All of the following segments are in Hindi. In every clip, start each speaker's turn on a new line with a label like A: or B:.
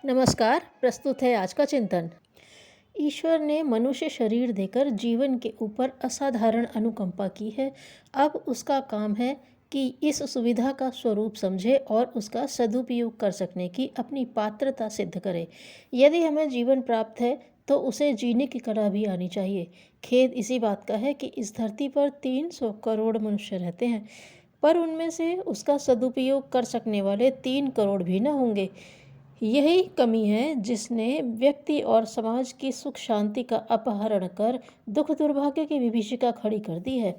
A: नमस्कार। प्रस्तुत है आज का चिंतन। ईश्वर ने मनुष्य शरीर देकर जीवन के ऊपर असाधारण अनुकंपा की है। अब उसका काम है कि इस सुविधा का स्वरूप समझे और उसका सदुपयोग कर सकने की अपनी पात्रता सिद्ध करे। यदि हमें जीवन प्राप्त है तो उसे जीने की कला भी आनी चाहिए। खेद इसी बात का है कि इस धरती पर 300 करोड़ मनुष्य रहते हैं, पर उनमें से उसका सदुपयोग कर सकने वाले 3 करोड़ भी न होंगे। यही कमी है जिसने व्यक्ति और समाज की सुख शांति का अपहरण कर दुख दुर्भाग्य की विभीषिका खड़ी कर दी है।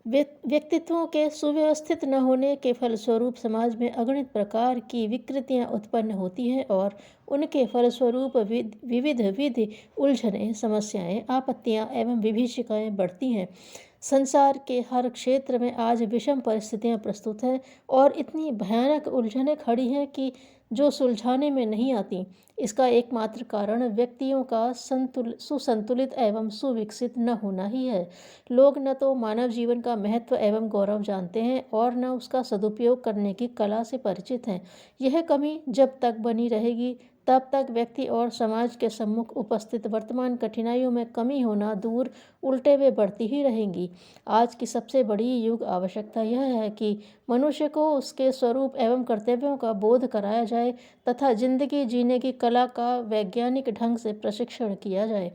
A: व्यक्तित्वों के सुव्यवस्थित न होने के फलस्वरूप समाज में अगणित प्रकार की विकृतियां उत्पन्न होती हैं और उनके फलस्वरूप विविध विधि उलझने, समस्याएं, आपत्तियां एवं विभीषिकाएं बढ़ती हैं। संसार के हर क्षेत्र में आज विषम परिस्थितियां प्रस्तुत हैं और इतनी भयानक उलझनें खड़ी हैं कि जो सुलझाने में नहीं आती। इसका एकमात्र कारण व्यक्तियों का सुसंतुलित एवं सुविकसित न होना ही है। लोग न तो मानव जीवन का महत्व एवं गौरव जानते हैं और न उसका सदुपयोग करने की कला से परिचित हैं। यह कमी जब तक बनी रहेगी तब तक व्यक्ति और समाज के सम्मुख उपस्थित वर्तमान कठिनाइयों में कमी होना दूर, उल्टे वे बढ़ती ही रहेंगी। आज की सबसे बड़ी युग आवश्यकता यह है कि मनुष्य को उसके स्वरूप एवं कर्तव्यों का बोध कराया जाए तथा जिंदगी जीने की कला का वैज्ञानिक ढंग से प्रशिक्षण किया जाए।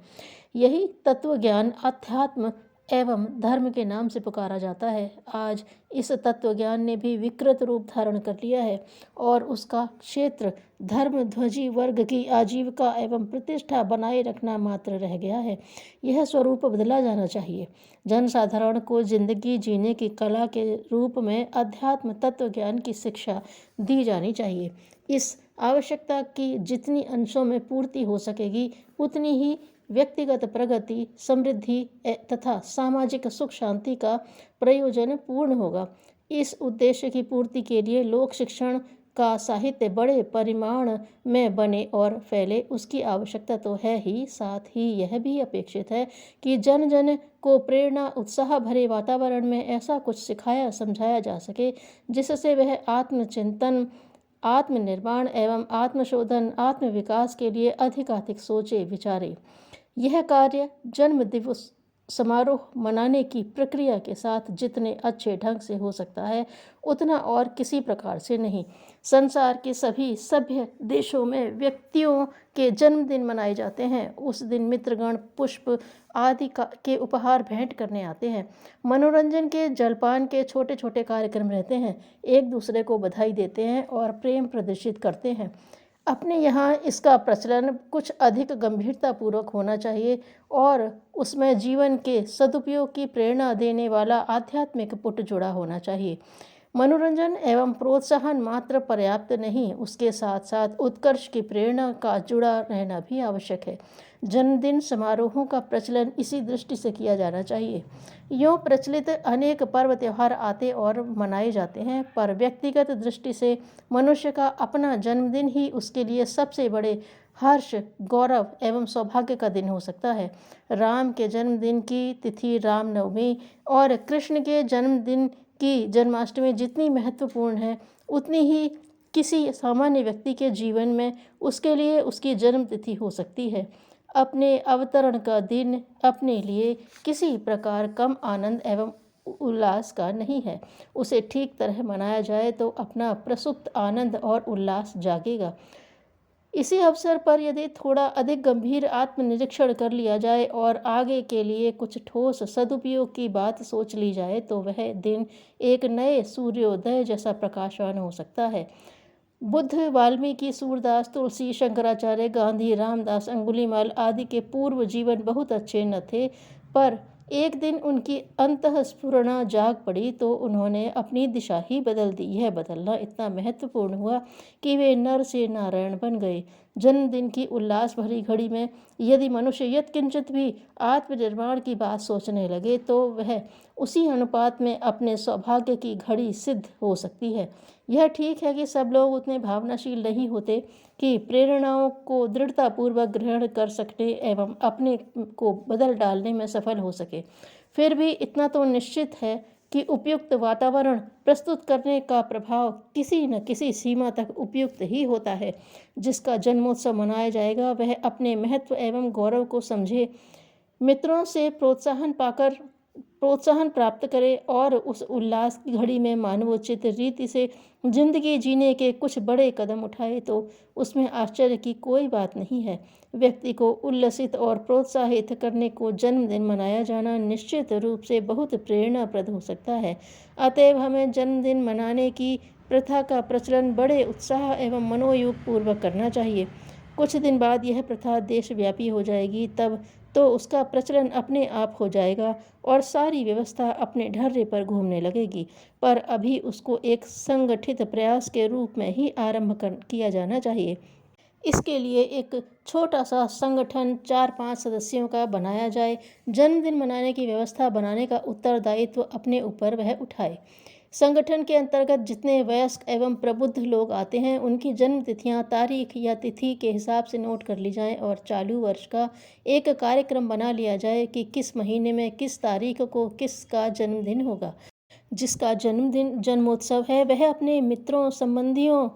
A: यही तत्व ज्ञान अध्यात्म एवं धर्म के नाम से पुकारा जाता है। आज इस तत्व ज्ञान ने भी विकृत रूप धारण कर लिया है और उसका क्षेत्र धर्म ध्वजी वर्ग की आजीविका एवं प्रतिष्ठा बनाए रखना मात्र रह गया है। यह स्वरूप बदला जाना चाहिए। जनसाधारण को जिंदगी जीने की कला के रूप में अध्यात्म तत्व ज्ञान की शिक्षा दी जानी चाहिए। इस आवश्यकता की जितनी अंशों में पूर्ति हो सकेगी उतनी ही व्यक्तिगत प्रगति, समृद्धि तथा सामाजिक सुख शांति का प्रयोजन पूर्ण होगा। इस उद्देश्य की पूर्ति के लिए लोक शिक्षण का साहित्य बड़े परिमाण में बने और फैले, उसकी आवश्यकता तो है ही, साथ ही यह भी अपेक्षित है कि जन जन को प्रेरणा उत्साह भरे वातावरण में ऐसा कुछ सिखाया समझाया जा सके जिससे वह आत्मचिंतन, आत्मनिर्माण एवं आत्मशोधन, आत्मविकास के लिए अधिकाधिक सोचे विचारे। यह कार्य जन्म दिवस समारोह मनाने की प्रक्रिया के साथ जितने अच्छे ढंग से हो सकता है उतना और किसी प्रकार से नहीं। संसार के सभी सभ्य देशों में व्यक्तियों के जन्मदिन मनाए जाते हैं। उस दिन मित्रगण पुष्प आदि के उपहार भेंट करने आते हैं। मनोरंजन के जलपान के छोटे छोटे कार्यक्रम रहते हैं। एक दूसरे को बधाई देते हैं और प्रेम प्रदर्शित करते हैं। अपने यहाँ इसका प्रचलन कुछ अधिक गंभीरतापूर्वक होना चाहिए और उसमें जीवन के सदुपयोग की प्रेरणा देने वाला आध्यात्मिक पुट जुड़ा होना चाहिए। मनोरंजन एवं प्रोत्साहन मात्र पर्याप्त नहीं, उसके साथ साथ उत्कर्ष की प्रेरणा का जुड़ा रहना भी आवश्यक है। जन्मदिन समारोहों का प्रचलन इसी दृष्टि से किया जाना चाहिए। यूँ प्रचलित अनेक पर्व त्यौहार आते और मनाए जाते हैं, पर व्यक्तिगत दृष्टि से मनुष्य का अपना जन्मदिन ही उसके लिए सबसे बड़े हर्ष, गौरव एवं सौभाग्य का दिन हो सकता है। राम के जन्मदिन की तिथि रामनवमी और कृष्ण के जन्मदिन की जन्माष्टमी जितनी महत्वपूर्ण है उतनी ही किसी सामान्य व्यक्ति के जीवन में उसके लिए उसकी जन्म तिथि हो सकती है। अपने अवतरण का दिन अपने लिए किसी प्रकार कम आनंद एवं उल्लास का नहीं है। उसे ठीक तरह मनाया जाए तो अपना प्रसुप्त आनंद और उल्लास जागेगा। इसी अवसर पर यदि थोड़ा अधिक गंभीर आत्मनिरीक्षण कर लिया जाए और आगे के लिए कुछ ठोस सदुपयोग की बात सोच ली जाए तो वह दिन एक नए सूर्योदय जैसा प्रकाशवान हो सकता है। बुद्ध, वाल्मीकि, सूरदास, तुलसी, शंकराचार्य, गांधी, रामदास, अंगुलीमाल आदि के पूर्व जीवन बहुत अच्छे न थे, पर एक दिन उनकी अंतःस्फुरणा जाग पड़ी तो उन्होंने अपनी दिशा ही बदल दी। यह बदलना इतना महत्वपूर्ण हुआ कि वे नर से नारायण बन गए। जन्मदिन की उल्लास भरी घड़ी में यदि मनुष्य यत्किंचित भी आत्मनिर्माण की बात सोचने लगे तो वह उसी अनुपात में अपने सौभाग्य की घड़ी सिद्ध हो सकती है। यह ठीक है कि सब लोग उतने भावनाशील नहीं होते कि प्रेरणाओं को दृढ़तापूर्वक ग्रहण कर सकने एवं अपने को बदल डालने में सफल हो सके। फिर भी इतना तो निश्चित है कि उपयुक्त वातावरण प्रस्तुत करने का प्रभाव किसी न किसी सीमा तक उपयुक्त ही होता है। जिसका जन्मोत्सव मनाया जाएगा वह अपने महत्व एवं गौरव को समझे, मित्रों से प्रोत्साहन प्राप्त करे और उस उल्लास की घड़ी में मानवोचित रीति से जिंदगी जीने के कुछ बड़े कदम उठाए तो उसमें आश्चर्य की कोई बात नहीं है। व्यक्ति को उल्लसित और प्रोत्साहित करने को जन्मदिन मनाया जाना निश्चित रूप से बहुत प्रेरणाप्रद हो सकता है। अतएव हमें जन्मदिन मनाने की प्रथा का प्रचलन बड़े उत्साह एवं मनोयोग पूर्वक करना चाहिए। कुछ दिन बाद यह प्रथा देशव्यापी हो जाएगी, तब तो उसका प्रचलन अपने आप हो जाएगा और सारी व्यवस्था अपने ढर्रे पर घूमने लगेगी। पर अभी उसको एक संगठित प्रयास के रूप में ही किया जाना चाहिए। इसके लिए एक छोटा सा संगठन 4-5 सदस्यों का बनाया जाए। जन्मदिन मनाने की व्यवस्था बनाने का उत्तरदायित्व अपने ऊपर वह उठाए। संगठन के अंतर्गत जितने वयस्क एवं प्रबुद्ध लोग आते हैं उनकी जन्म तिथियां तारीख या तिथि के हिसाब से नोट कर ली जाएं और चालू वर्ष का एक कार्यक्रम बना लिया जाए कि किस महीने में किस तारीख को किसका जन्मदिन होगा। जिसका जन्मोत्सव है वह अपने मित्रों, संबंधियों,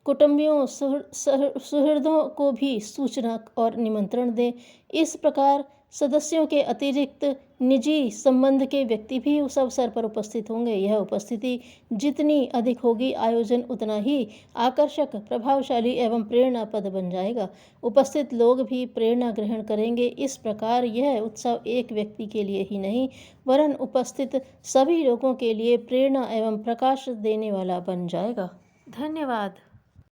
A: कुटुंबियों, सुहृदों को भी सूचना और निमंत्रण दें। इस प्रकार सदस्यों के अतिरिक्त निजी संबंध के व्यक्ति भी उस अवसर पर उपस्थित होंगे। यह उपस्थिति जितनी अधिक होगी, आयोजन उतना ही आकर्षक, प्रभावशाली एवं प्रेरणापद बन जाएगा। उपस्थित लोग भी प्रेरणा ग्रहण करेंगे। इस प्रकार यह उत्सव एक व्यक्ति के लिए ही नहीं वरन उपस्थित सभी लोगों के लिए प्रेरणा एवं प्रकाश देने वाला बन जाएगा। धन्यवाद।